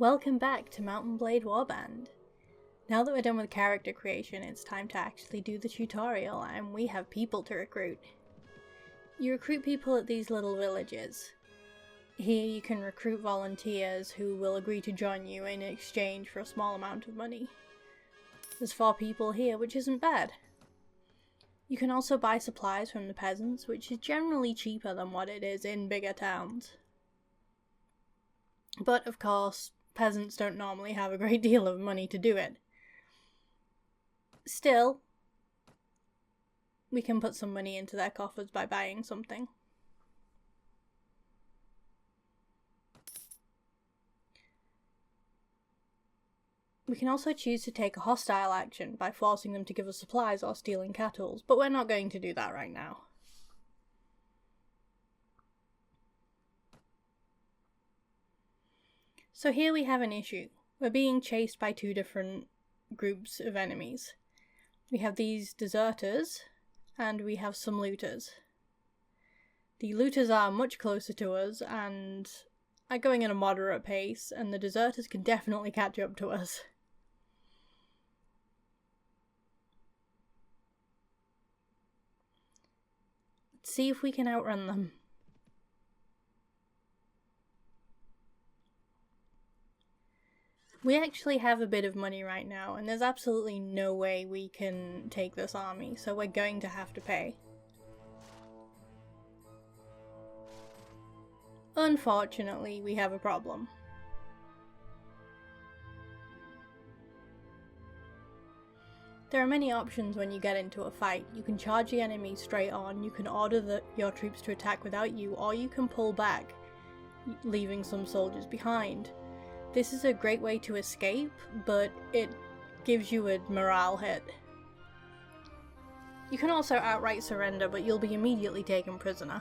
Welcome back to All Play Warband. Now that we're done with character creation, it's time to actually do the tutorial, and we have people to recruit. You recruit people at these little villages. Here you can recruit volunteers who will agree to join you in exchange for a small amount of money. There's 4 people here, which isn't bad. You can also buy supplies from the peasants, which is generally cheaper than what it is in bigger towns. But of course, peasants don't normally have a great deal of money to do it. Still, we can put some money into their coffers by buying something. We can also choose to take a hostile action by forcing them to give us supplies or stealing cattle, but we're not going to do that right now. So here we have an issue. We're being chased by 2 different groups of enemies. We have these deserters, and we have some looters. The looters are much closer to us and are going at a moderate pace, and the deserters can definitely catch up to us. Let's see if we can outrun them. We actually have a bit of money right now, and there's absolutely no way we can take this army, so we're going to have to pay. Unfortunately, we have a problem. There are many options when you get into a fight. You can charge the enemy straight on, you can order your troops to attack without you, or you can pull back, leaving some soldiers behind. This is a great way to escape, but it gives you a morale hit. You can also outright surrender, but you'll be immediately taken prisoner.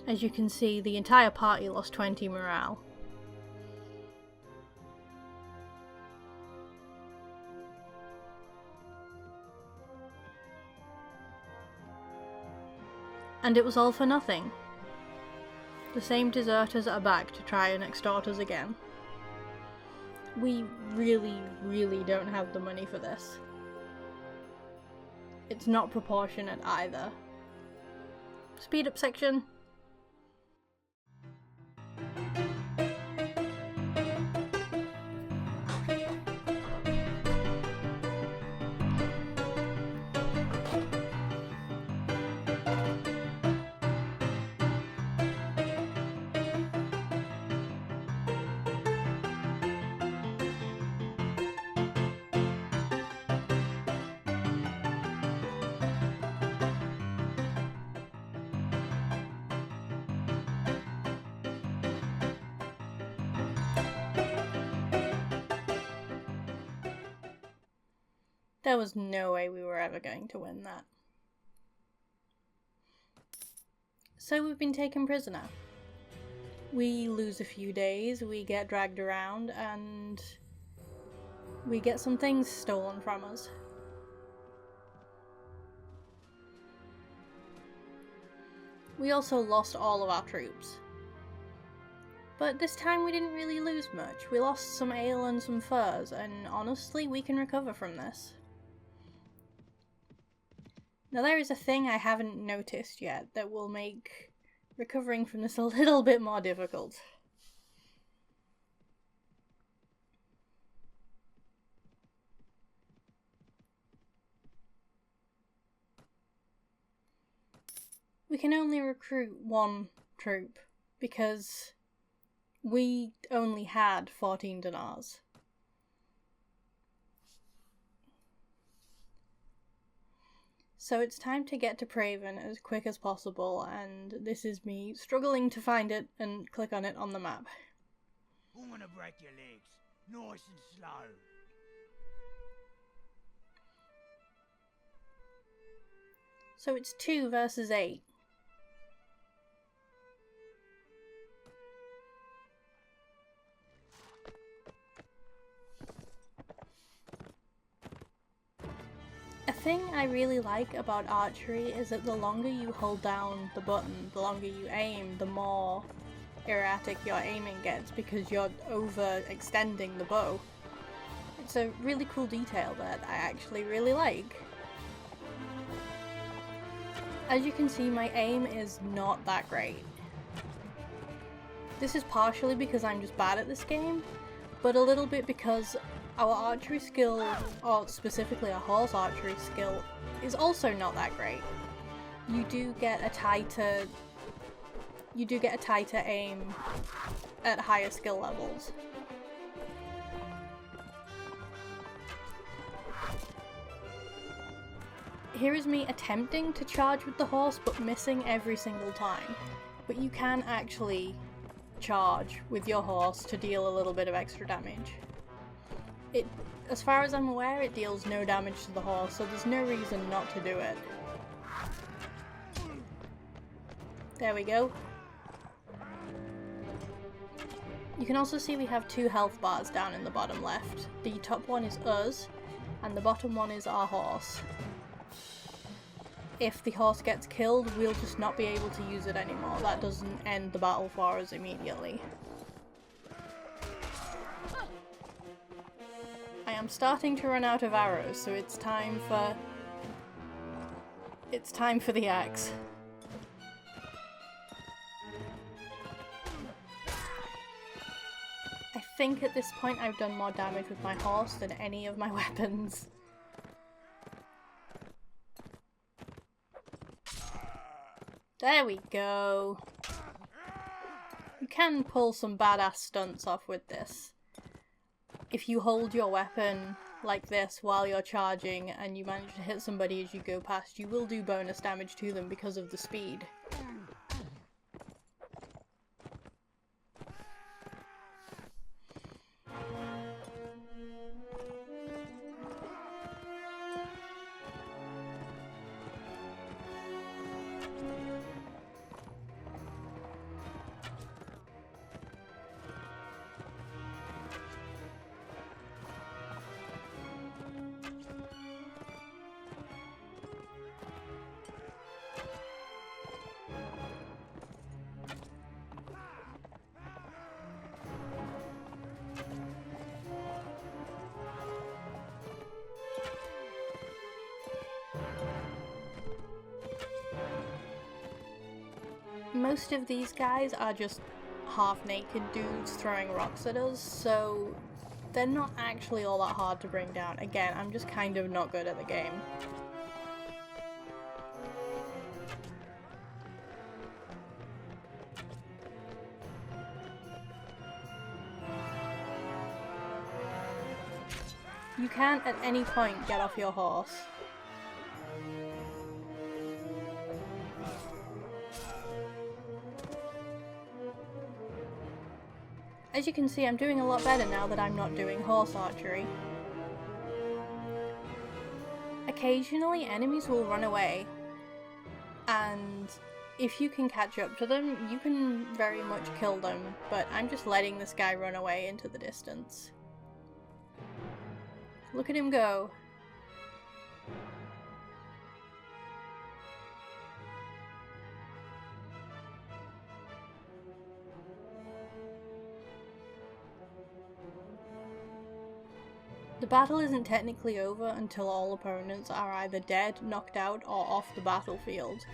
As you can see, the entire party lost 20 morale. And it was all for nothing. The same deserters are back to try and extort us again. We really don't have the money for this. It's not proportionate either. Speed up section. There was no way we were ever going to win that. So we've been taken prisoner. We lose a few days, we get dragged around, and we get some things stolen from us. We also lost all of our troops. But this time we didn't really lose much. We lost some ale and some furs, and honestly, we can recover from this. Now there is a thing I haven't noticed yet that will make recovering from this a little bit more difficult. We can only recruit 1 troop because we only had 14 dinars. So it's time to get to Praven as quick as possible, and this is me struggling to find it and click on it on the map. I'm gonna break your legs, nice and slow. So it's 2 versus 8. thing I really like about archery is that the longer you hold down the button, the longer you aim, the more erratic your aiming gets because you're overextending the bow. It's a really cool detail that I actually really like. As you can see, my aim is not that great. This is partially because I'm just bad at this game, but a little bit because our archery skill, or specifically our horse archery skill, is also not that great. You do get a tighter aim at higher skill levels. Here is me attempting to charge with the horse but missing every single time. But you can actually charge with your horse to deal a little bit of extra damage. As far as I'm aware, it deals no damage to the horse, so there's no reason not to do it. There we go. You can also see we have 2 health bars down in the bottom left. The top one is us, and the bottom one is our horse. If the horse gets killed, we'll just not be able to use it anymore. That doesn't end the battle for us immediately. I am starting to run out of arrows, so it's time for the axe. I think at this point I've done more damage with my horse than any of my weapons. There we go. You can pull some badass stunts off with this. If you hold your weapon like this while you're charging and you manage to hit somebody as you go past, you will do bonus damage to them because of the speed. Most of these guys are just half-naked dudes throwing rocks at us, so they're not actually all that hard to bring down. Again, I'm just kind of not good at the game. You can at any point get off your horse. As you can see, I'm doing a lot better now that I'm not doing horse archery. Occasionally, enemies will run away, and if you can catch up to them, you can very much kill them, but I'm just letting this guy run away into the distance. Look at him go. The battle isn't technically over until all opponents are either dead, knocked out, or off the battlefield.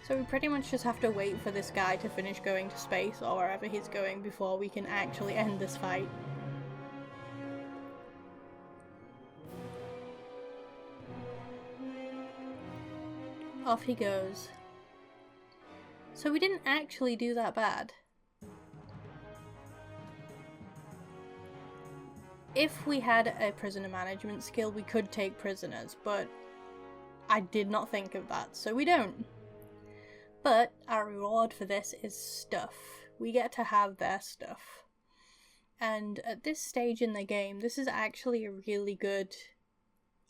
So we pretty much just have to wait for this guy to finish going to space or wherever he's going before we can actually end this fight. Off he goes. So we didn't actually do that bad. If we had a prisoner management skill, we could take prisoners, but I did not think of that, so we don't. But our reward for this is stuff. We get to have their stuff. And at this stage in the game, this is actually a really good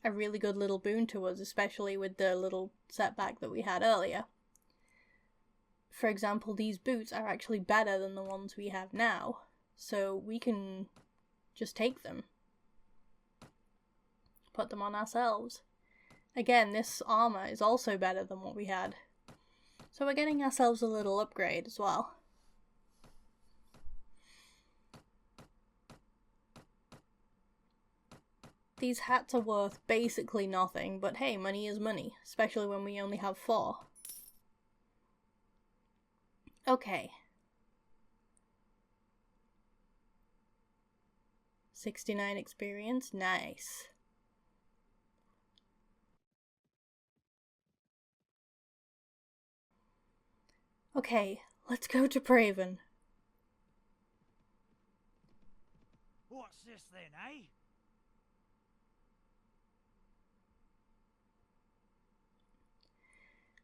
little boon to us, especially with the little setback that we had earlier. For example, these boots are actually better than the ones we have now, so we can just take them. Put them on ourselves. Again, this armor is also better than what we had. So we're getting ourselves a little upgrade as well. These hats are worth basically nothing, but hey, money is money, especially when we only have 4. Okay. 69 experience, nice. Okay, let's go to Praven. What's this then, eh?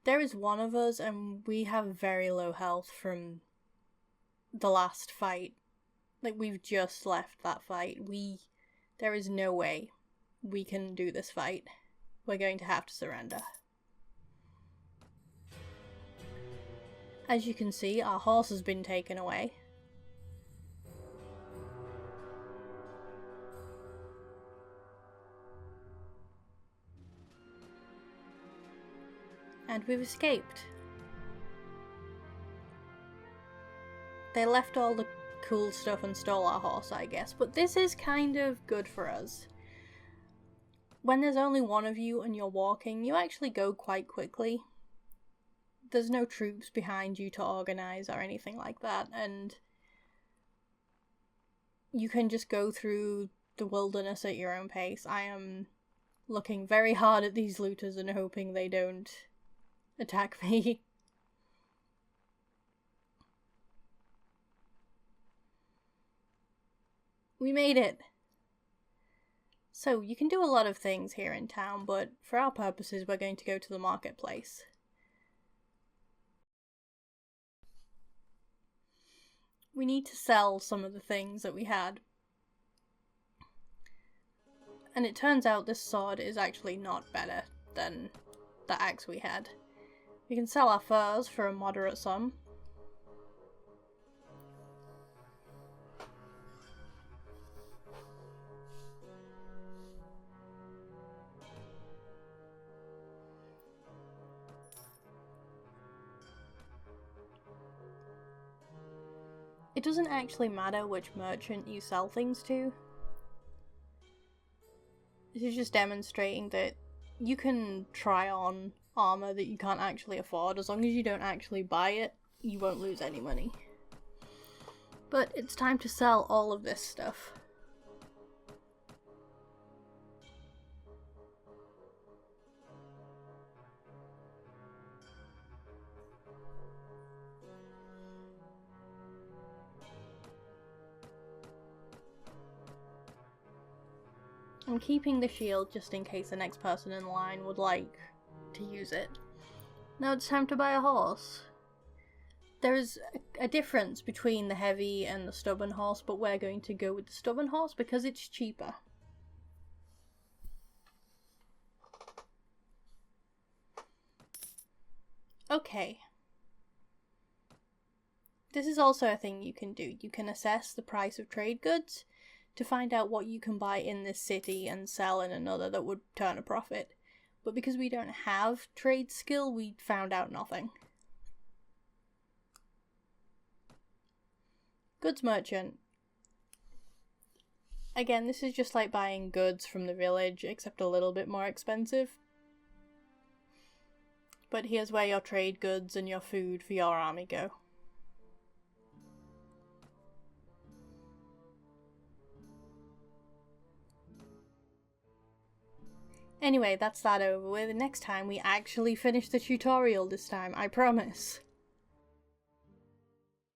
There is one of us, and we have very low health from the last fight. Like, we've just left that fight. There is no way we can do this fight. We're going to have to surrender. As you can see, our horse has been taken away. And we've escaped. They left all the cool stuff and stole our horse, I guess, but this is kind of good for us. When there's only one of you and you're walking, you actually go quite quickly. There's no troops behind you to organize or anything like that, and you can just go through the wilderness at your own pace. I am looking very hard at these looters and hoping they don't attack me. We made it! So, you can do a lot of things here in town, but for our purposes we're going to go to the marketplace. We need to sell some of the things that we had. And it turns out this sword is actually not better than the axe we had. We can sell our furs for a moderate sum. It doesn't actually matter which merchant you sell things to. This is just demonstrating that you can try on armor that you can't actually afford. As long as you don't actually buy it, you won't lose any money. But it's time to sell all of this stuff. I'm keeping the shield just in case the next person in line would like to use it. Now it's time to buy a horse. There is a difference between the heavy and the stubborn horse, but we're going to go with the stubborn horse because it's cheaper. Okay. This is also a thing you can do. You can assess the price of trade goods to find out what you can buy in this city and sell in another that would turn a profit. But because we don't have trade skill, we found out nothing. Goods merchant. Again, this is just like buying goods from the village, except a little bit more expensive. But here's where your trade goods and your food for your army go. Anyway, that's that over with. Next time we actually finish the tutorial this time, I promise.